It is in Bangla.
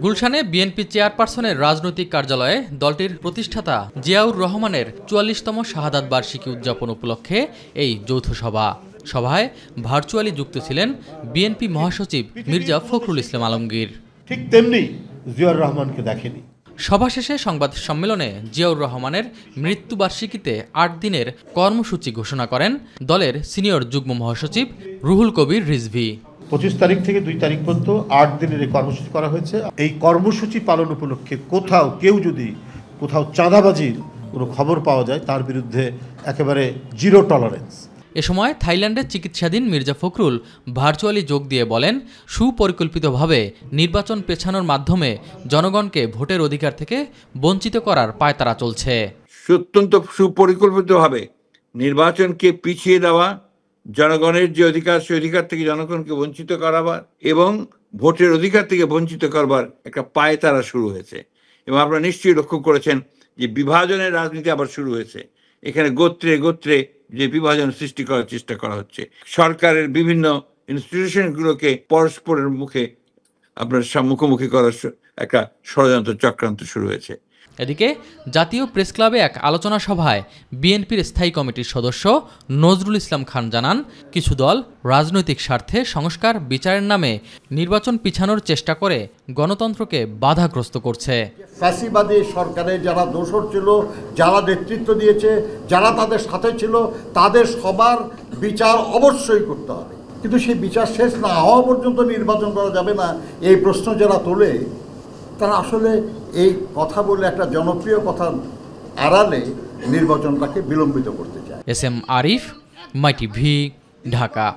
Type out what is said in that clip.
গুলশানে বিএনপি চেয়ারপারসনের রাজনৈতিক কার্যালয়ে দলটির প্রতিষ্ঠাতা জিয়াউর রহমানের ৪৪তম শাহাদাত বার্ষিকী উদযাপন উপলক্ষে এই যৌথ সভায় ভার্চুয়ালি যুক্ত ছিলেন বিএনপি মহাসচিব মির্জা ফখরুল ইসলাম আলমগীর। ঠিক তেমনি জিয়াউর রহমানকে দেখেনি। সভা শেষে সংবাদ সম্মেলনে জিয়াউর রহমানের মৃত্যুবার্ষিকীতে ৮ দিনের কর্মসূচি ঘোষণা করেন দলের সিনিয়র যুগ্ম মহাসচিব রুহুল কবির রিজভী। ২৫ তারিখ থেকে ২ তারিখ পর্যন্ত ৮ দিনের এই কর্মসূচি করা হয়েছে। এই কর্মসূচি পালন উপলক্ষে কেউ যদি কোথাও চাঁদাবাজির কোনো খবর পাওয়া যায় তার বিরুদ্ধে একেবারে জিরো টলারেন্স। এ সময় থাইল্যান্ডে চিকিৎসাধীন মির্জা ফখরুল ভার্চুয়ালি যোগ দিয়ে বলেন, সুপরিকল্পিতভাবে নির্বাচন পেছানোর মাধ্যমে জনগণকে ভোটের অধিকার থেকে বঞ্চিত করার পায়তারা চলছে। অত্যন্ত সুপরিকল্পিতভাবে নির্বাচনকে পিছিয়ে দেওয়া, জনগণের যে অধিকার সেই অধিকার থেকে জনগণকে বঞ্চিত করাবার এবং ভোটের অধিকার থেকে বঞ্চিত করবার একটা পায়তারা শুরু হয়েছে। এবং আপনারা নিশ্চয়ই লক্ষ্য করেছেন যে বিভাজনের রাজনীতি আবার শুরু হয়েছে। এখানে গোত্রে গোত্রে যে বিভাজন সৃষ্টি করার চেষ্টা করা হচ্ছে, সরকারের বিভিন্ন ইনস্টিটিউশনগুলোকে পরস্পরের মুখোমুখি করার একটা ষড়যন্ত্র চক্রান্ত শুরু হয়েছে। এদিকে জাতীয় প্রেস ক্লাবে এক আলোচনা সভায় বিএনপির স্থায়ী কমিটির সদস্য নজরুল ইসলাম খান জানান, কিছু দল রাজনৈতিক স্বার্থে সংস্কার বিচারের নামে নির্বাচন পিছানোর চেষ্টা করে গণতন্ত্রকে বাধাগ্রস্ত করছে। ফ্যাসিবাদী সরকারের যারা দোসর ছিল, যারা নেতৃত্ব দিয়েছে, যারা তাদের সাথে ছিল, তাদের সবার বিচার অবশ্যই করতে হবে, কিন্তু সেই বিচার শেষ না হওয়া পর্যন্ত নির্বাচন করা যাবে না। এই প্রশ্ন যারা তোলে তারা আসলে এই কথা বলে একটা জনপ্রিয় কথা আড়ালে নির্বাচনটাকে বিলম্বিত করতে চায়। এস এম আরিফ, মাই টিভি, ঢাকা।